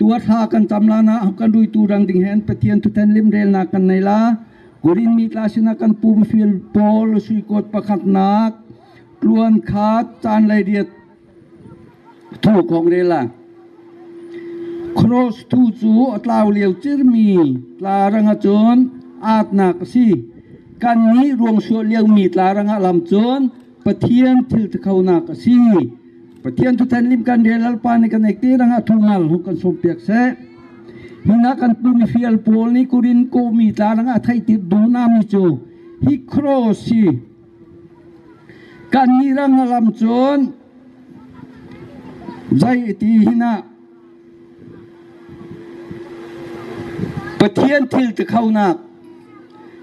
ตัวทากันจำลานะกันดูตูรังดิ่งเห็นปะเทียนทุเทนลิมเรลนักกันในละกุรินมีลาสินักันปูมฟิลโปลสุยกดประคัดนักกลวนขาดจานไรเดียดถูกของเรล่าครอสทูจูอัตลาวเลียวจิรมีลารังจนอาตนักสิกันนี้รวงชัวเลียวมีลารังลำจนปะเทียนทิลตะเขานักสิปะเทียนทุเทนลิมกันเดลัลปานิกันเอกตีรังทุ่งัลหุกันสมเปียกเสหินากันปูมิฟิลโปลนี้กุรินโกมีลารังไทยติดดูนามิจูฮิครอสิกันนี้รังลำจนใจตีหินาปะเทียนทิลตะเขานัก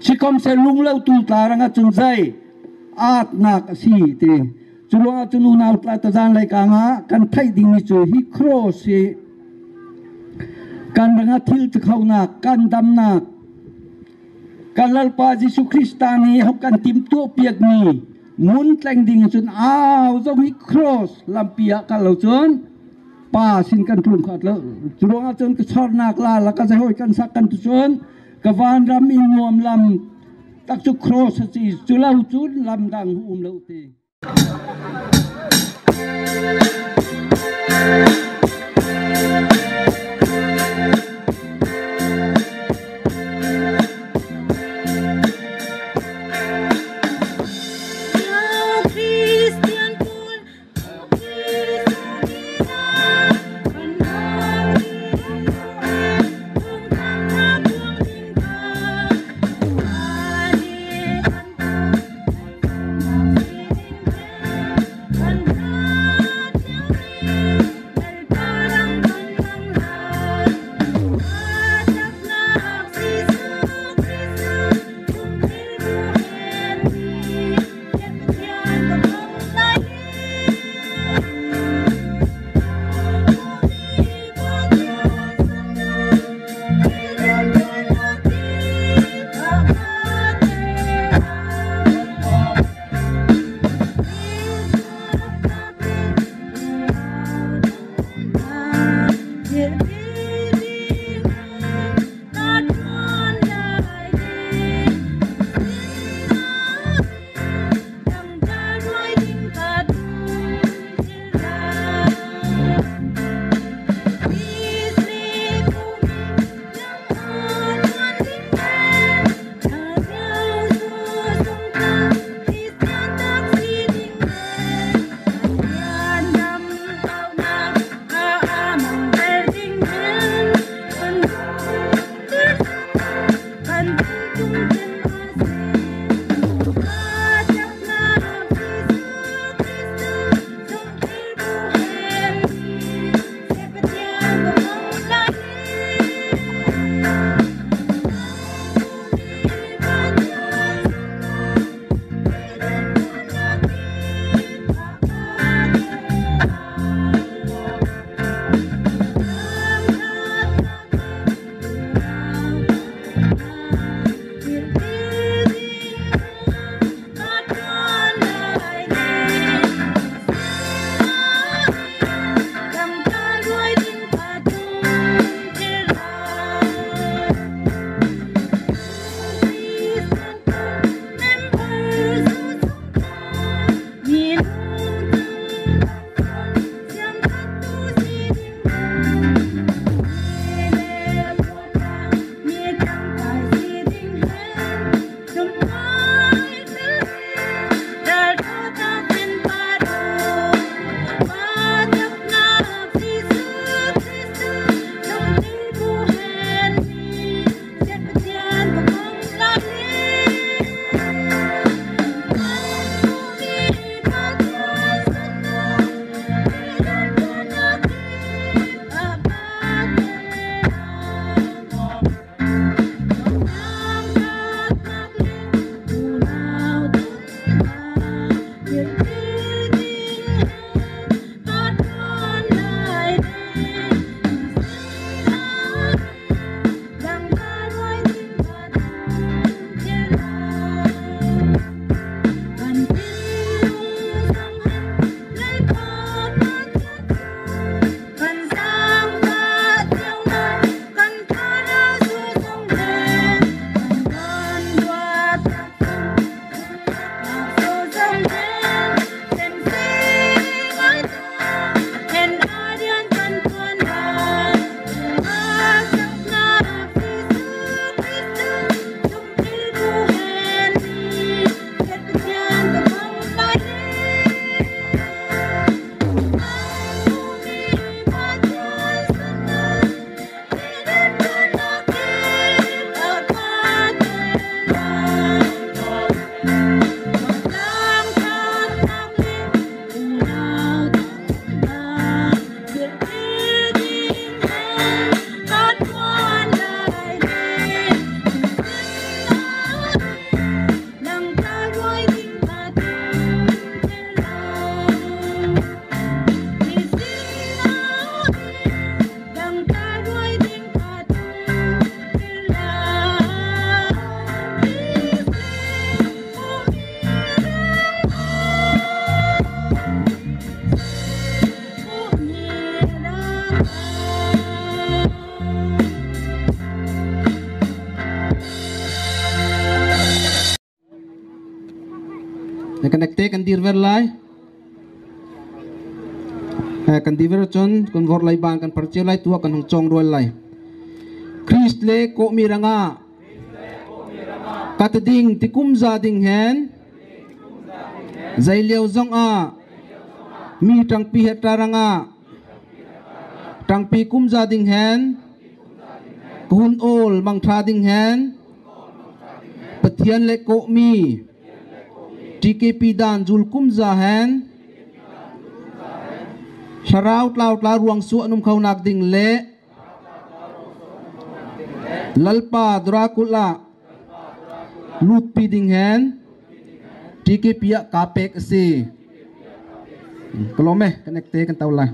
สิคมเซลุงเล่าตูตารังจุนใจอาตนักสิเตจุลอาจุนูนาอุตลาตะจานไลกางะกันไทยดิ่งมิจูฮิครอสิกันรังทิลตะเขานักกันดำนักกันลัลปาจิสุคริสตานีเขากันติมตัวเปียกนีมุนแตงดิ่งจนอ้าวจงฮิครอสลำเปียกันเหล่าจนป้าสินกันกลุ่มขัดแล้วจุลอาจนกระชอนนักลาแล้วก็จะห้อยกันสักกันตุจนกวานรำอินนวมลำตักจุครอสจีจุลาจุนลำดังหุมเลวตี connecte kan dir ver lai kan dir ver chon kon vor lai ban kan parche lai tua kan hong chong roi lai Christ le ko miranga katading tikum za ding hen zai leo zong a mi tang pi hetaranga tang pi kum za ding hen kun ol mang tha ding hen pathian le ko mi TKP dan jul kum za hen sharau tlau tla ruang su anum khau nak ding le lalpa Dracula lut pi ding hen TKP ya kapek si kolome connecte kan taula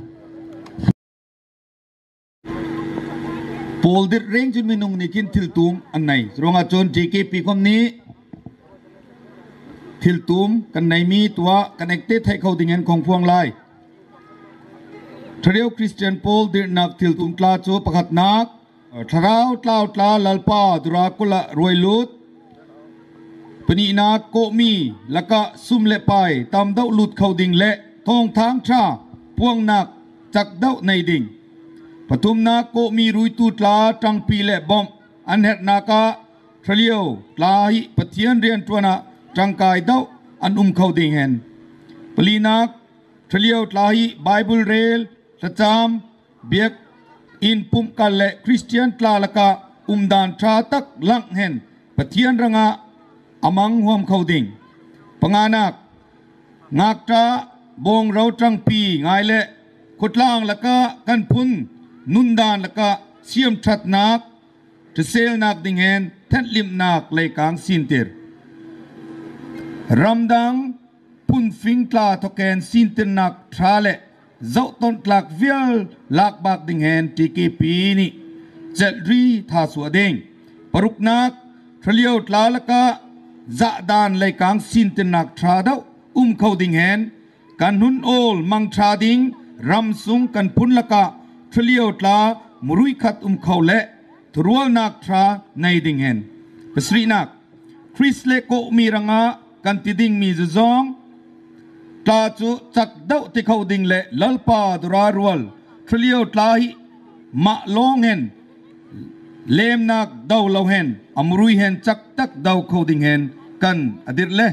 Paul dit ring jun minung nikin tiltum annai ronga chon TKP kom ni tiltum kan nai mi tua connected thai khau ding en khong phuang lai Thareu Christian Paul dir nak tiltum tla chu pakhat nak tharau tlau tla lalpa Dracula roilut pani na ko mi laka sum le pai tam dau lut khau ding le thong thang tha puang nak chak dau nei ding patum na ko mi rui tu tla tang pi le bom an het na ka thralio tla hi pathian rian tuana tang kai dau an khau ding hen palinak thralio tla hi Bible rail sacham biak in pum kal le Christian tla laka dan tha tak lang hen pathian ranga amang hom khau ding panganak ngak ta bong rau tang pi ngai le khutlang laka kan phun nun dan laka siam that nak to sel nak ding hen that lim nak le kang sin tir ramdang pun fing tla to ken sin tir nak tha le zau ton tlak vial lak bak ding hen TKP ni zel ri tha su ding paruk nak thralio tla laka za dan le kang sin tir nak tha dau khau ding hen kan hun ol mang tha ding ram sung kan phun laka thralio tla murui khat khau le thrual nak tha nei ding hen pasri nak Chris le ko mi ranga kan ti ding mi zong ta chu chak dau ti khau ding le lalpa dura rual thralio tla hi ma long hen lem nak dau lo hen amrui hen chak tak dau khau ding hen kan adir le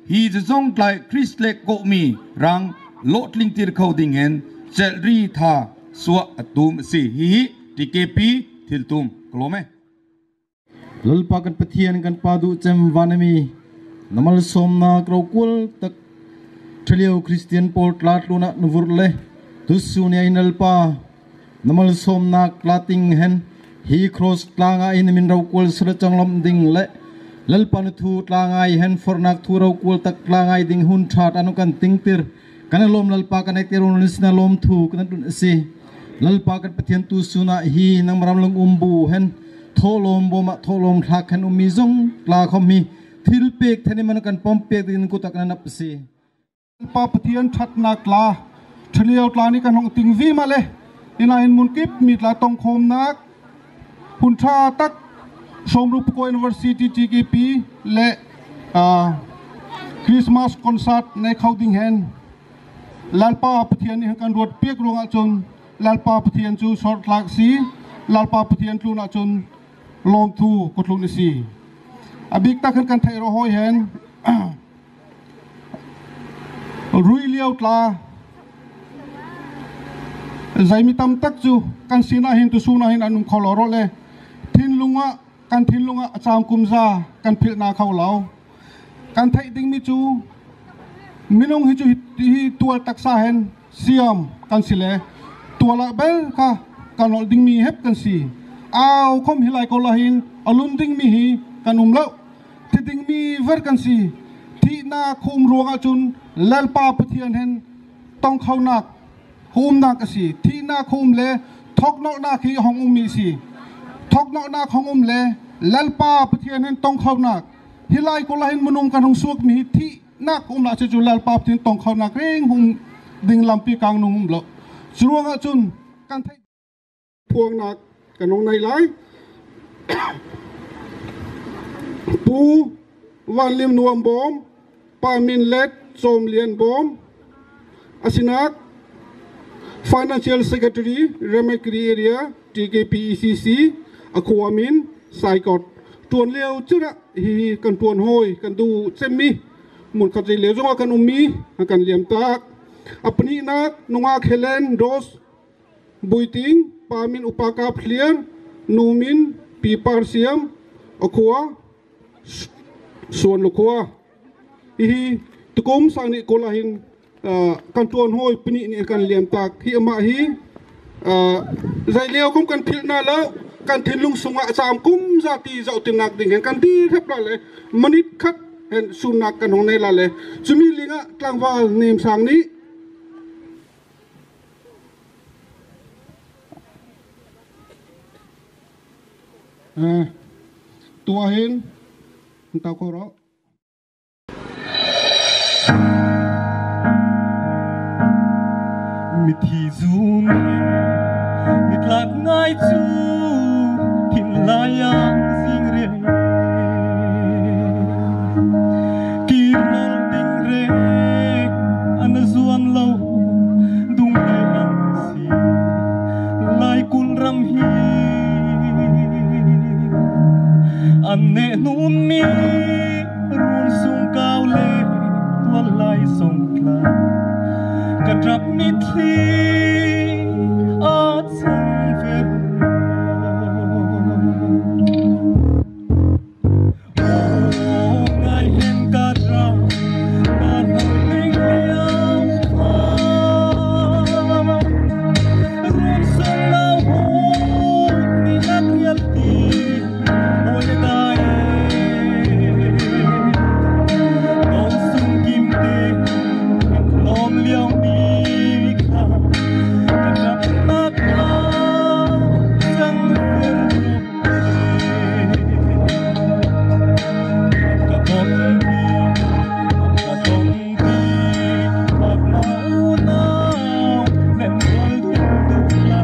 hi zong tlai Chris le ko mi rang lot ling tir khau ding hen chel ri tha suwa atum si hi TKP tiltum klome lalpa kan pathian kan padu chem vanami namal somna krokul tak thralio Christian Paul tlat luna nuvurle tusunia inalpa namal somna klating hen hi cross tlanga in min rokul srachanglam ding le lalpa nu thu tlangai hen fornak thu rokul tak tlangai ding hun that anukan tingtir kana lom lalpa kan ekterun lisna lom thu kan tun si lalpa kan pathian tu suna hi nang maram long umbu hen tholom boma tholom thak hen umizong tla khomi thil pek thani man kan pom pek din ku tak na nap si lalpa pathian that nak la thralio tla ni kan hong ting vi ma le ina in mun kip mi tla tong khom nak hun tha tak somru ko university TKP le Christmas concert nei khawding hen lalpa pathian ni kan rot pek ronga chon lalpa pathian chu short lak si lalpa pathian tu na chon lom thu ko thlung ni si abik ta kan thai ro hoi hen rui liao tla zaimi tam tak chu kan sina hin tu suna hin anum kholoro le thin lunga kan thin lunga acham kumza kan phil na khau lao kan thai ding mi chu minung hi chu hi tual taksa hen siam kan sile tuala bel ka kanol ding mi hep kan si aw khom hilai ko lahin alun ding mi hi kan lo ti ding mi ver kan si thi na khum ruanga chun lalpa pathian hen tong khau nak hum nak si thi na khum le thok no na khi hong mi si thok no na khong le lalpa pathian hen tong khau nak hilai ko lahin munung kan hong suak mi thi na la che chu lalpa pathian tong khau nak reng hum ding lampi kang nung lo chuanga chun kan thai puang nak kanong nai lai pu wan lim nuam bom pa min let Som Lian Bom Asinak Financial Secretary Remakri Area TKP ECC Akuamin Saikot tuan leo chira hi kan tuan hoi kan du chemi mun khat le zonga kan ummi kan liam tak apni nak nunga khelen dos buiting pamin upaka phlian numin pipar siam akwa suan lokwa hi tukum sangni kolahin kan tuan hoi pni ni kan liam tak hi ama hi zai leo kum kan philna la kan thinlung sunga sam kum zati zau tinak ding kan ti thep la le manit khat hen sunak kan hong nei la le chumi linga tlangwal nim sang ni tua hen ta ko ro mi thi zun mi tlak ngai chu tin laya zing re ki nol ding re an zuan lo dung le an si lai kul ram hi an ne nun mi run sung cao le tuan lai song tla ka drap mi thi at sang ver ngai hen ka dra ka ning liao run sung lao ho ni nak yal ti oi dai con sung kim te lom liao ni kha ka drap na ka sang ver ka ton ti ak mau na len wal du la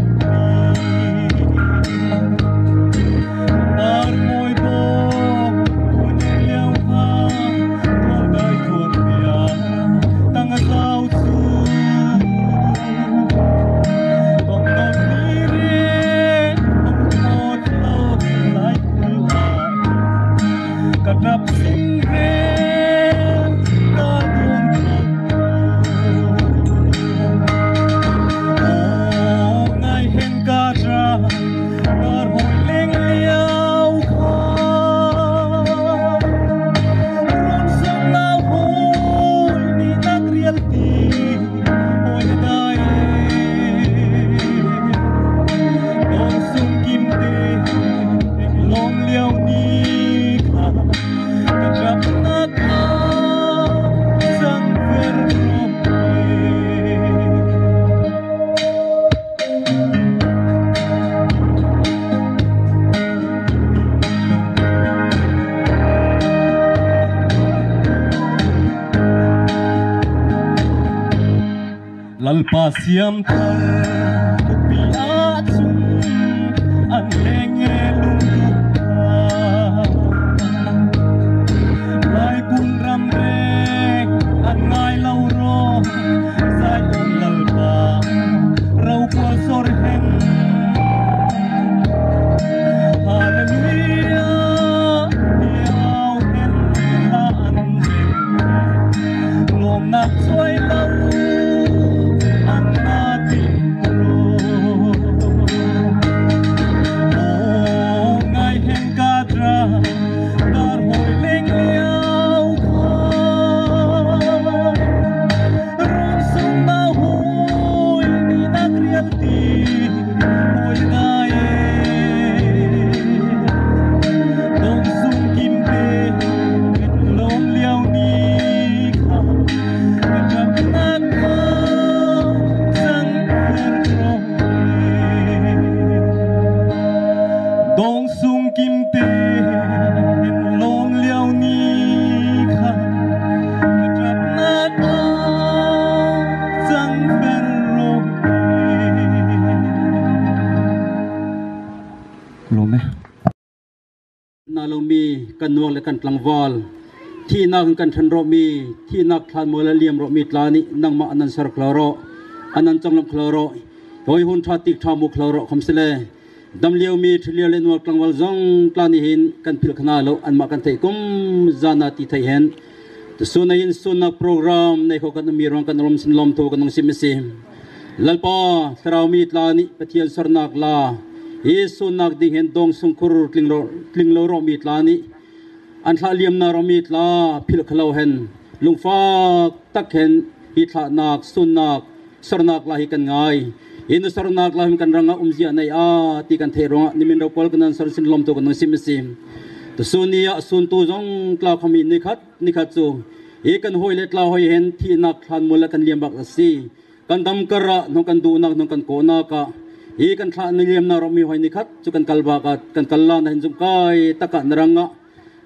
par moi bo con liao ha con dai con ya tang sao su con non ni re con một lo lại kul ai ka drap sing re ka don ngai hen ka dra kar hoi leng liao kha run sang lao hoi ni nak rial ti oi dai don sung kim te lom liao ni kha ka drap na ka sang ver ro lalpa siam thar kupi achum an lenge lung lai kun ram re an ngai lau ro sai on lalpa rau kwa sor hen hallelujah miao hen la an lom nak choi lau nalomi kan nuang le kan tlangwal ที่นักกันทันรมีที่นักทานโมลเลียมรมีตลานินังมาอนันสารคลารออนันจังลำคลารอโดยหุ่นชาติกทามุคลารอคำเสลดำเลียวมีทเลียวเลนวกลางวัลจงตลานิหินกันพิลขนาโลอันมากันไทยกุมจานาติไทยเห็นแต่ส่วนในหินส่วนนักโปรแกรมในเขากันมีรองกันลมสินลมโตกันนงสิมสิลัลปาทราวมีตลานิปฏิยันสรนักลาเยสุนักดิ่งเห็นดงสงครุกลิงโลรมีตลานิอันทะเลียมนารมีตลาพิลขลาวเห็นลุงฟ้าตักเห็นฮิทานักสุนักสรนักลาหิกันง่ายอินสรนักลาหิกันรังอุมเจียในติกันเทรองนิมินเราพอลกันนั้นสรสินลมตัวกันนสิมสิมแต่ส่วนนี้ส่วนตัวจงกล่าวคำนิคัดจูกันหอยเล็ดลาหอยเห็นที่นักทันมูลกันเลียมบักสีกันดำกระนกันดูนักนกันโกนักกันทันเลียมนารมีหอยนิคัดจูกันกัลบากันกัลลานะเห็นจุกายตะกันนรัง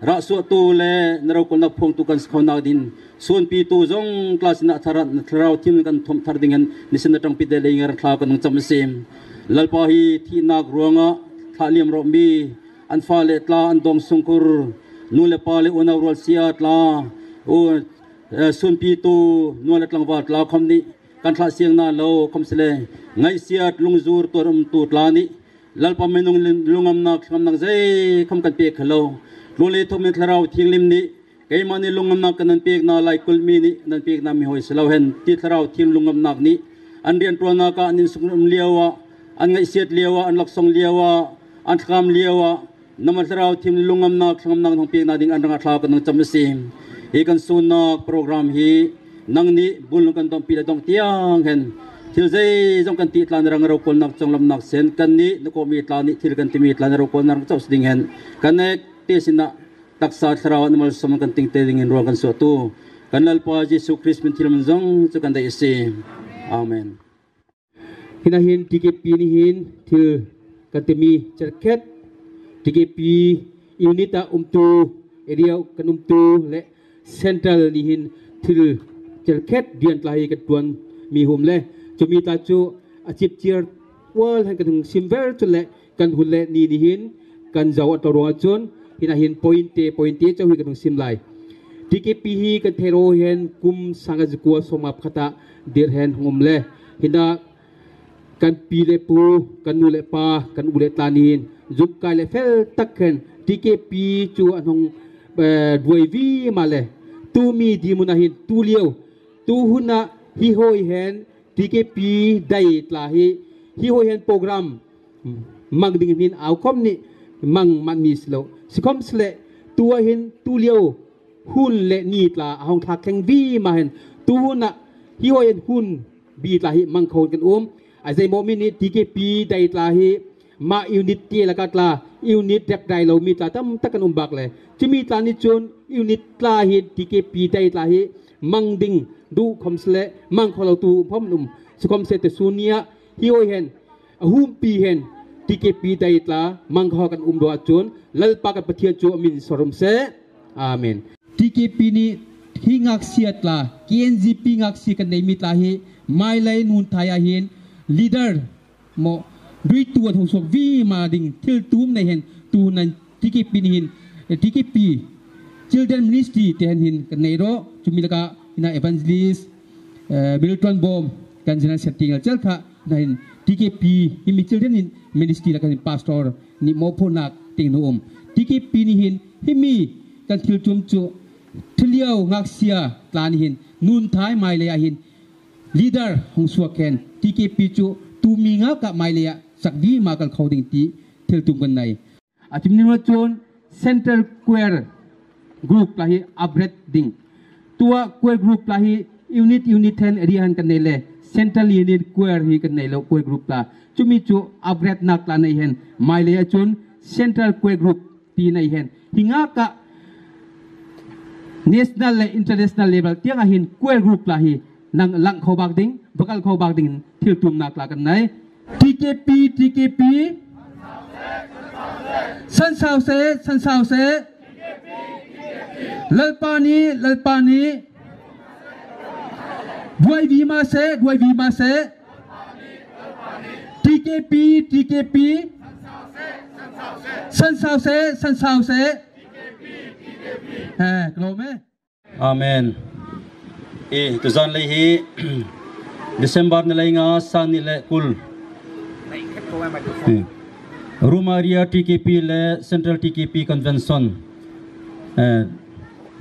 รักสวตูเลนเราคนนักพงตุกันสขนาดินส่วนปีตูจงคลาสนาธารัตเราทีมกันทมทาร์ดิงันนิสนตังปิเดเลงรักลากันนงจำเสมลัลปาฮีที่นักรวงทาเลียมรมีอันฟาเลตลาอันดงสงคุรนูเลปาเลอุนาวรัลเซียตลาโอส่วนปีตูนูเลตลังวัดลาคำนี้กันทาเสียงนาโลคำเสลไงเสียดลุงจูร์ตัวรำตูตลานี้ลัลปาเมนุงลุงอำนักใจคำกันเปียกฮัลโหลลุเลทุเมทเราทิ้งลิมนี้ไก่มันนี่ลุงอำนักกันนั่นเปียกนาไลคุลมีนี่นั่นเปียกนามีหอยสลาวเห็นที่เราทิ้งลุงอำนักนี้อันเรียนตัวนักอันนิสุนเลียวอันไงเสียดเลียวอันลักษงเลียวอันขามเลียวน้ำมันเราทิ้งลุงอำนักของเปียกนาดิ่งอันรังอัตลากันนั่งจำสิมอีกันสุนักโปรแกรมฮีนั่งนี้บุญลุงกันต้องปีละต้องเตียงเห็นที่ใจจงกันติดลานรังเราคนนักจงลำนักเส้นกันนี้นักมีตลานี้ที่กันติมีตลานเราคนนักเจ้าสิ่งเห็นกันเอกที่สินะตักษาทราวันมาสมกันติงเตดิงรัวกันสุดตัวกันลัลปาเยซูคริสต์เป็นที่ลำจงจะกันได้เสียอาเมนหินหินที่เก็บปีนี้หินที่กันติมีจักรเก็ตที่เก็บปียูนิตาตูเอเรียกันตูและเซ็นทรัลนี้หินที่จักรเก็ตเดียนทลายกันตัวนมีหุ่มเล่จะมีตาจูอาชีพเชียร์วอลให้กันถึงซิมเวอร์จุดเล่กันหุ่นเล่นี่หินกันเจ้าอัตโรจนหินหินพอยน์เตเจ้าหินกันถึงซิมไลที่เก็บปีฮีกันเทโรเห็นกุมสังกัดกัวสมับขตาเดียร์เห็นหุ่มเล่หินกันปีเลปูกันนูเลปากันอุเลตานีนจุกกายเลเฟลตักเห็นที่เก็บปีจูอันหงดวยวีมาเลตูมีดีมุนาหินตูเลียวตูหุนะฮิโฮเห็นที่เก็บปีได้ตลาฮิโฮเห็นโปรแกรมมังดิ่งหินเอาคอมนี่มังมีสโลสคอมสเลตัวเห็นตูเลียวหุ่นเลนีตลาหงทักแข่งวีมาเห็นตูหุนะฮิโฮเห็นหุ่นบีตลาหิมังโคนกันไอ้ใจโมมินิที่เก็บปีได้ตลาหิมายูนิตเตียละกัตลายูนิตเด็กได้เรามีตลาตั้มตะกันบักเลยจะมีตลานิจนยูนิตตลาหิที่เก็บปีได้ตลาหิมังดิ่งดูคำสเลมังขอเราตูพร้อมนุ่มสคอมเซตซูเนียฮิโอเห็นหุ่มปีเห็นที่เก็บปีได้ตลามังขอกันดัวจนลัลปากันปะเทียจูมินสรมเซอาเมนที่เก็บปีนี้ที่งักเสียตลาKNGPงักเสียกันในมีตลาหิไม่ไล่นุนทายาเห็นลีดเดอร์โมด้วยตัวทงศวีมาดิ่งเที่ยวตุ้มในเห็นตัวนั้นที่เก็บปีนี้เห็นที่เก็บปี Children Ministry ที่เห็นกันในโรจุมิลกาอินาเอวันเจลิสมิลตันบอมกันจะนั่งเซตติ้งเจ้าค่ะในที่เก็บปีฮิมิ Children Ministry แล้วกันพาสตอร์นี่โมพูนักติงโนมที่เก็บปีนี้เห็นฮิมิกันเที่ยวจุ่มจุทเลียวงักเสียตานี่เห็นนุนท้ายไม่เลยเห็นลีดเดอร์ของสวกเคนที่เก็บปีจูตูมีงากับไม่เลยสักดีมากันเขาดิ่งตีเที่ยวตุ้มกันในอาจจะมีว่าโจนเซ็นเตอร์แควร์กรุ๊ปลาฮีอัพเรดดิ้งตัวแควร์กรุ๊ปลาฮียูนิตเทนเรียนกันในเลยเซ็นเตอร์ยูนิตแควร์ฮีกันในเลยแควร์กรุ๊ปลาจุมีจูอัพเรดนักลาในเห็นไม่เลยโจนเซ็นเตอร์แควร์กรุ๊ปตีในเห็นหิงากับ national และ international level ที่อาหินแควร์กรุ๊ปลาฮีนังหลังเขาบากดิ้งบักเขาบากดิ้งเที่ยวตุ้มนักลากันในTKP สันสาวเสลัลปานีด้วยวีมาเส TKP สันสาวเสกลัวไหม อาเมนตุจันเลยฮีDesember ni lai nga sang ni le kul Rumaria TKP le Central TKP Convention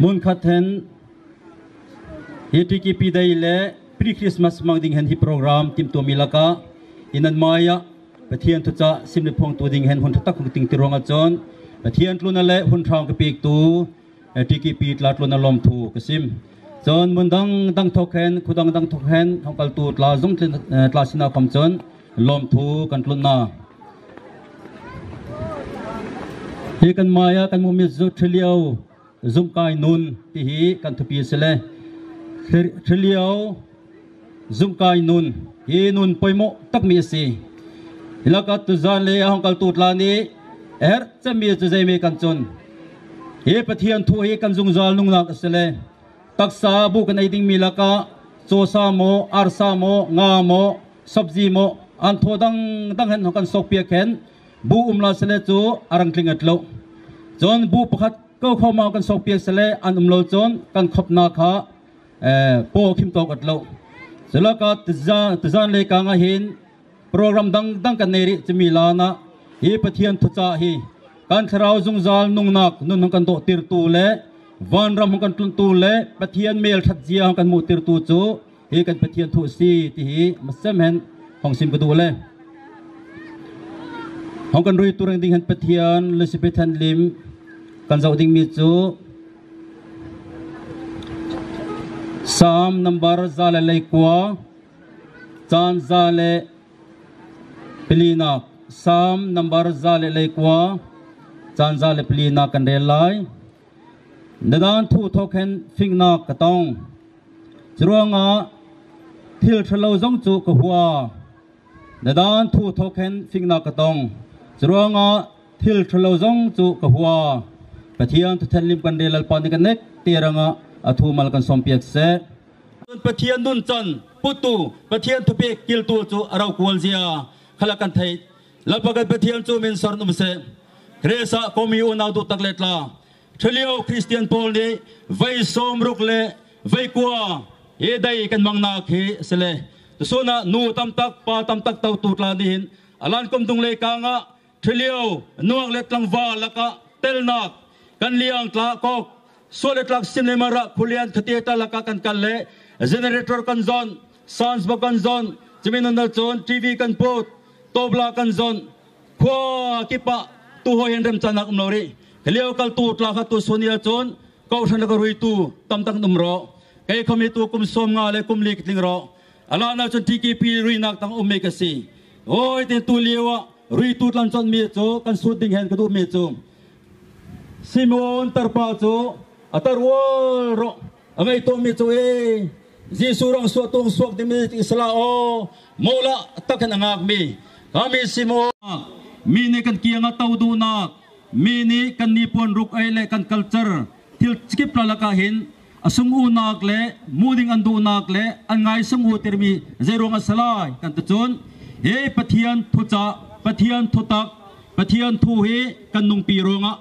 mun khathen hi TKP dai le pre Christmas mangding hen hi program tim to milaka inan maya pathian thu cha simle phong tu ding hen hun tak khung ting tirong a chon pathian tluna le hun thang ka pik tu TKP tlat luna lom thu kasim chon mun dang thokhen khudang dang thokhen hongkal tu tla zong tla sina khom chon lom thu kan tluna hi kan maya kan mumi zu thliau zum kai nun ti hi kan thupi sele thliau zum kai nun hi nun poimo tak mi si hilaka tu zan le hongkal tu tla ni chami chu zai me kan chon hi pathian thu hi kan zung zal nung nak sele taksa bu kan aiding milaka chosa mo arsa mo nga mo sabji mo an thodang hen kan sok pia khen bu umla sele chu arang tlingat lo chon bu pakhat ko khoma kan sok pia sele an umlo chon kan khopna kha po khim tok at lo selaka tizan le ka nga hin program dang kan neri chimila na hi pathian thu cha hi kan thrau zung zal nung nak nun kan do tir tu le van ram kan tun tu le pathian mel that jia kan mu tir tu chu hi kan pathian thu si ti hi masam hen hong sim ka du le hong kan rui turang ding han pathian le si pethan lim kan zau ding mi chu sam number zale lai kwa chan zale pelina sam number zale lai kwa chan zale pelina kan re lai Nadan thu thoken fingna katong Chruanga Thil thalo zong chu ka hua Nadan thu thoken fingna katong Chruanga Thil thalo zong chu ka hua Pathian tu thalim kan relal pani kanek tiranga athu mal kan sompiak se Pathian nun chan putu Pathian thu pe kil tu chu arau kwal zia khalakan thai lapagat Pathian chu min sarnum se Resa komi una du takletla Thliau Christian Paul ni vai som ruk le vai kwa e dai kan mangna khi sele sona nu tam tak pa tam tak tau tu tla din alan kom tung le ka nga thliau nuak le tlang wa laka telnak kan liang tla kok sole tlak cinema ra khulian thate ta laka kan le generator kan zon sounds ba kan zon jimin na chon TV kan pot tobla kan zon khwa kipa tu ho hen rem chanak umlori Helio kal tu tla kha tu sonia chon ko thana ka rui tu tam tak numro kai khomi tu kum som nga le kum lik tling ro ala na chon TKP rui nak tang umme ka si oi te tu lewa rui tu tlan chon mi cho kan su ding hen ka du mi cho Simon tarpa cho atar wol ro angai to mi cho e Jesu rang so tong sok de mi isla o mola takan angak mi kami Simon mi ne kan kianga tau du na Mini kan nipon ruk ay le kan culture til skip lalaka hin asung unak le muding andu unak le angay sung utirmi zero nga salay kan tachon he pathian thucha pathian thutak pathian thuhi kan nung piro nga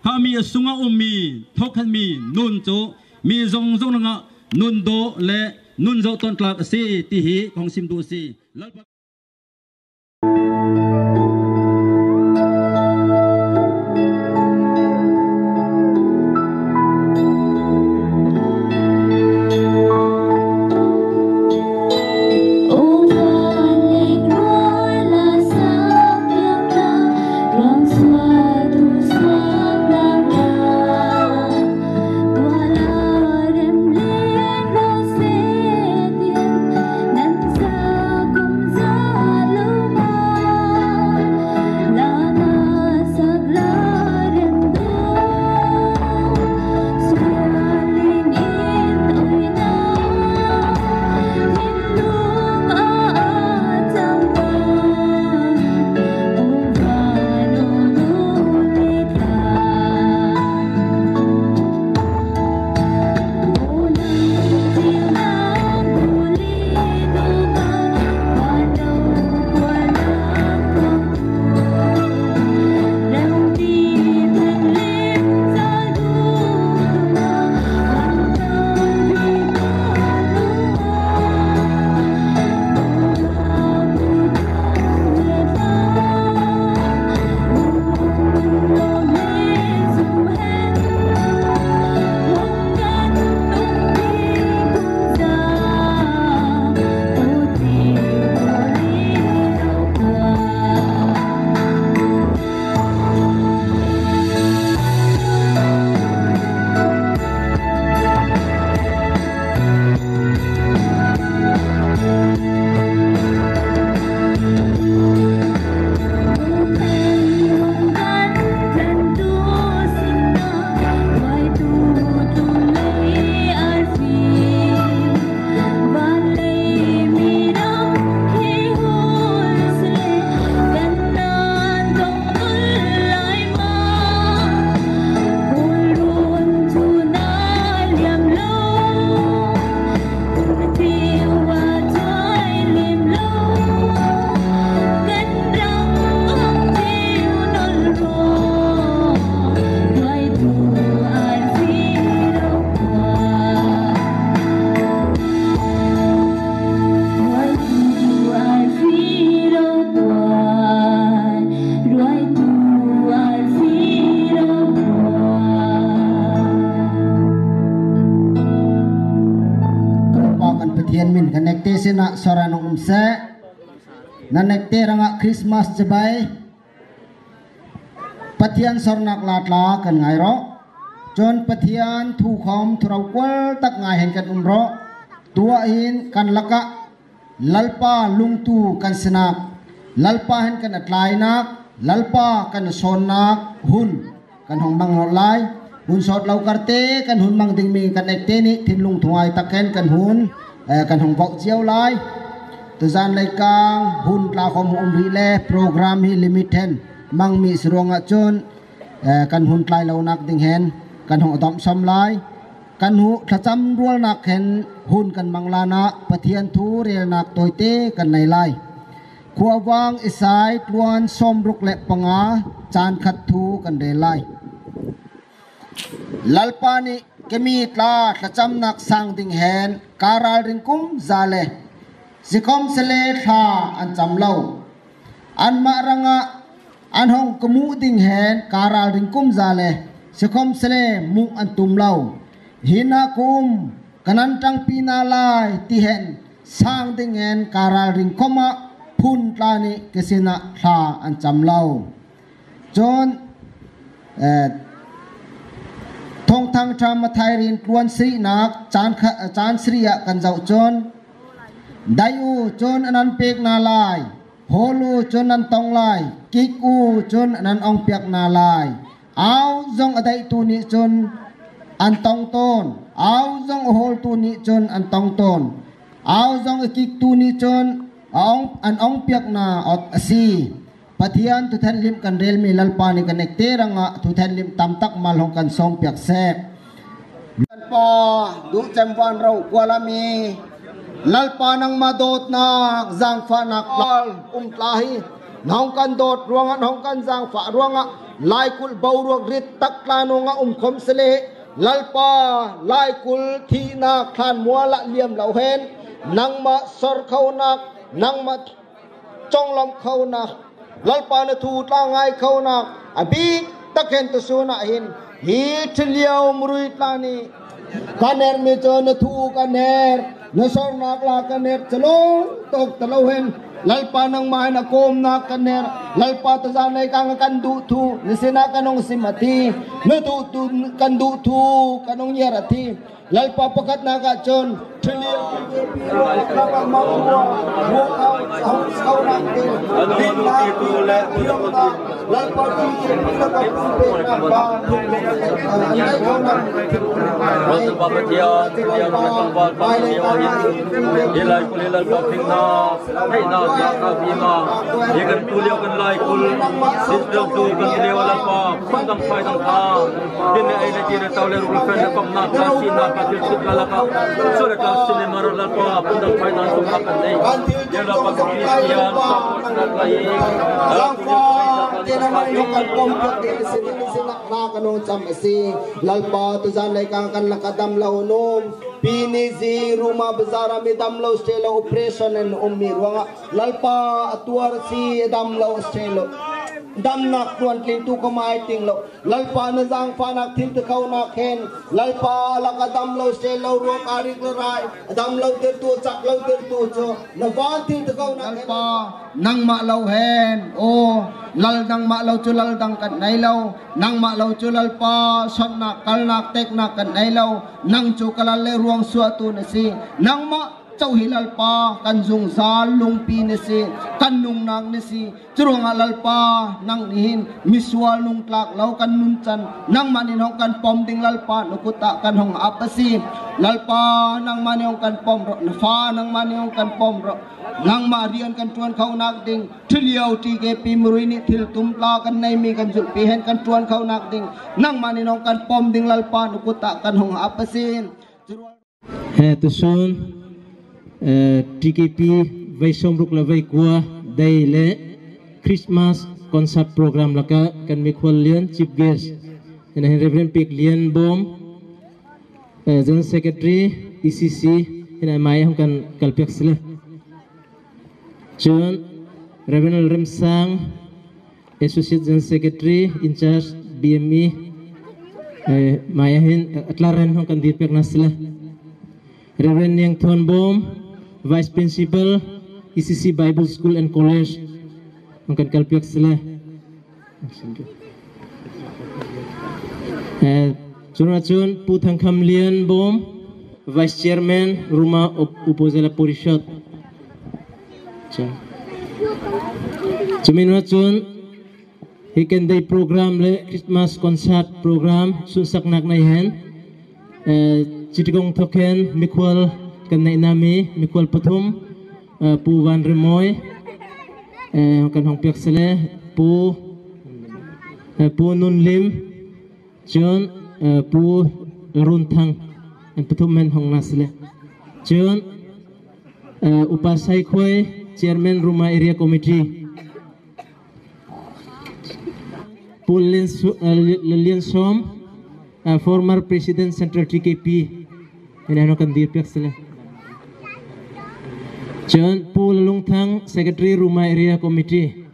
kami asunga ummi thokhan mi nun cho mi zong zong nga nun do le nun zo ton tlak si ti hi kong sim du si Nan sa kum za se nanek teranga Christmas jebai patian sornak latla kan ngai ro chon patian thu khom thurau kwal tak ngai hen kan umro tua in kan laka lalpa lungtu kan senak lalpa hen kan atlai nak lalpa kan son nak hun kan hong bang lai hun sot lau karte kan hun mang ding mi kan ek te ni thin lung thuai taken kan hun kan hong bok chiao lai tu zan lai kang hun tla khom ri le program hi limited mang mi sronga chon kan hun tlai lau nak ding hen kan hong dom som lai kan hu thacham rual nak hen hun kan manglana pathian thu rel nak toite kan nai lai khuawang isai tluan som ruk le panga chan khat thu kan re lai lalpani kemi tla thacham nak sang ding hen karal ringkum zale sikom sele tha an cham lo an ma ranga an hong kemu ding hen karal ringkum zale sikom sele mu an tum lo hina kum kanan tang pina lai ti hen sang ding hen karal ringkoma phun tlani kesina tha an cham lo chon thong thang tham thai rin tuan sri nak chan sriya kan jau chon dayu chon anan pek na lai holu chon an tong lai kiku chon anan ong pek na lai au zong adai tu ni chon an tong ton au zong hol tu ni chon an tong ton au zong kik tu ni chon an ong pek na ot asi pathian tu than lim kan rel mi lalpa ni kan ekte ranga tu than lim tam tak mal hong kan som pek se lalpa du chem wan ro kwala mi lalpa nang madot na jang fa nak lal tlahi nong kan dot ruanga nong kan jang fa ruanga lai kul bau ruak rit tak lanu nga khom sele lalpa lai kul thi na khan muala liam lau hen nang ma sor khau nak nang ma chong lam khau nak lalpa na thu tla ngai khau nak abi takhen to suna hin hi thliau mrui tlani kaner me cho na thu kaner na sor nak la kaner chalo tok talo hen lalpa nang mai na kom na kaner lalpa to za nai kang kan du thu nisina kanong simati na tu tu kan du thu kanong yerati lalpa pakat na ka chon thliau lalpa ti na ka lalpa tu zan lai kang kan lakadam lau nom pini zi rumah bezara mi dam lau stelo operation en ummi ruanga lalpa atuar si dam lau stelo dam nak tuan kling tu kamai ting lo lalpa na jang fa nak thil te khau nak hen lalpa lakadam lau stelo ro karik rai dam lau ter tu chak lau ter tu cho na van thil te khau nak lalpa nang ma lau hen o lal dang ma lau chu lal dang kan nai lau nang ma lau chu lal pa sot nak kal nak tek nak kan nai lau nang chu kalal le ruang suat tu na si nang ma châu hilal pa kan zung zal lung pi ne si kan nung nang ne si churung alal pa nang nihin miswal nung tlak lau kan nun chan nang manin hong kan pom ding lal pa nukuta kan hong apasi lal pa nang mani hong kan pom ro na fa nang mani hong kan pom ro nang marian kan tuan khau nak ding thiliau ti ke pi murui ni thil tum tla kan nei mi kan jul pi hen kan tuan khau nak ding nang mani hong kan pom ding lal pa nukuta kan hong apasin he tu son TKP vai somruk la vai kwa dai le Christmas concert program laka kan mi khol lian chief guest ina Reverend Pik Lian Bom General Secretary ECC ina mai hong kan kalpek sele John Reverend Rem Sang Associate General Secretary in charge BME mai hin atlaran hong kan dipek nasle Reverend Yang Thon Bom Vice Principal ECC Bible School and College angkan kalpiak sila Chun Putang Kamlian Bom Vice Chairman Rumah Upozela Porishad Chun Hiken day program le Christmas concert program sunsak nak na yan Chitigong token mikwal kan na inami mikwal patum pu van remoy kan hong piak sele pu nun lim chun pu runtang en patum men hong nasle chun upasai khoi chairman Rumah Area Committee Paul Lilian Som, former President Central TKP, ini ano kan dirpiak sila. John Paul Lungtang, Secretary Rumah Area Committee.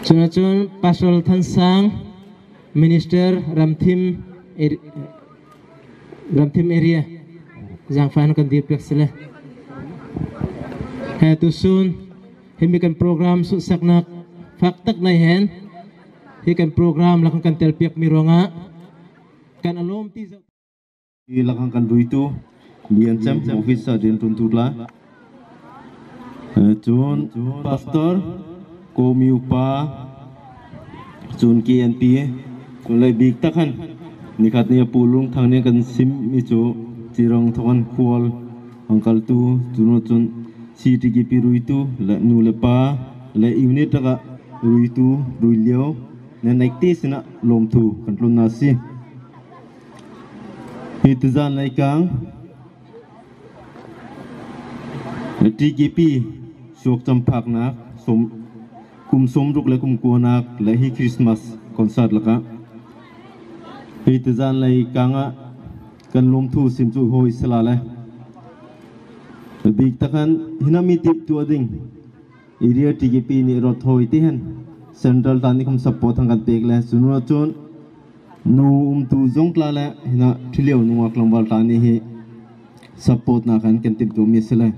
John Pasal Tansang, Minister Ramthim Area. Jangan faham kan dirpiak sila. Too soon, himikan program susak nak faktak na hen, hikan program lakang kan telpiak mironga, kan alom tiza. Lakang kan duitu, bian cem ofisa din tuntula. Jun pastor, komiupa, jun KNP, jun lay big takan, nikat niya pulung thang niya kan sim mijo, tirong thokan kual, angkal tu jun CTKP ruitu la nulepa la unit taka ruitu ruilio na naikti sina lomtu kantlon nasi hitizan laikang TKP sok champak nak kum somruk la kum kuanak la hi Christmas concert laka hitizan laikanga kan lomtu simchu hoi salale Big takan hinami tip tu ading area TKP ni rothoi tihan central tani kum support angkat pek le sunu chon nu tu jong kla le hina thileu nuwa klambal tani hi support na kan tip tu misle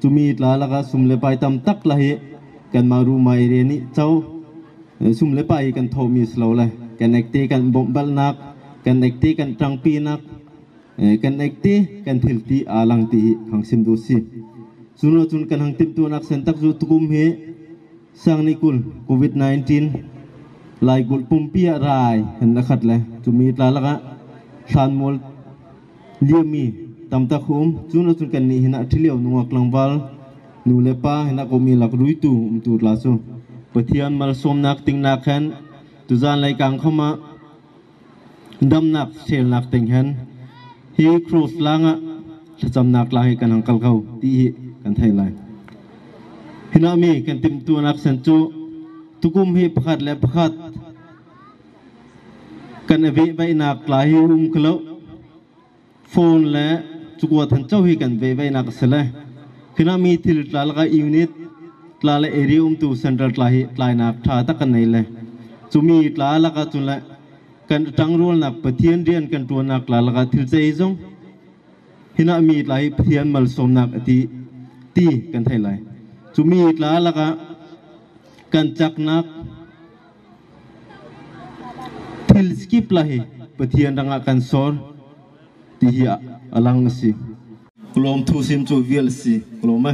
tumi tla la ka sumle pai tam tak la hi kan maru mai re ni chau sumle pai kan thomi slow le kan ekte kan bombal nak kan ekte kan tangpi nak kan ekti kan thilti alang ti hang simdu si suno chun kan hang tip tu nak sentak ju tukum he sang nikul COVID-19 lai gul pumpia rai hen nakhat le chumi tla laka than mol liami tamta khum suno chun kan ni hina thileu nuwa klangwal nu lepa hina komi lak ruitu tu la so pathian mal som nak ting nak khan tuzan lai kang khama dam nak sel nak ting han hi cross langa cham nak lai kan angkal kau ti kan thai lai hinami kan tim tu nak san chu tukum hi pakhat le pakhat kan ve bai nak lai klo phone le chukwa than chau hi kan ve bai nak sele hinami thil tlal ga unit tlal area tu central tlai nak tha ta kan nei le chumi tlala ka chula kan tangrol nak pathian rian kan tu nak la laga thil chei jong hina mi lai pathian mal som nak ati ti kan thai lai chumi la laga kan chak nak thil skip lahi pathian ranga kan sor ti hi alang si klom thu sim chu vial si kloma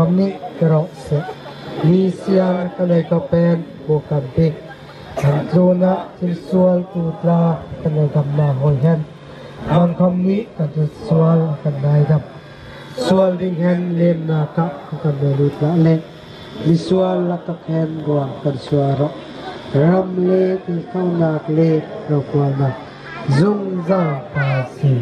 คำนี้กระเสมีเสียงกันในกระเป็นโบกันเด็กขันโจนะจินสวลตูตรากันในกำมาหอยแฮนมันคำนี้กันจะสวลกันได้ครับสวลดิ่งแฮนเล่มนาคักกันในรูปละเล็กมีสวลลักแฮนรวมกันสวลรำเล่ที่เข้านักเล่เราควรนักจุงจ้าภาษี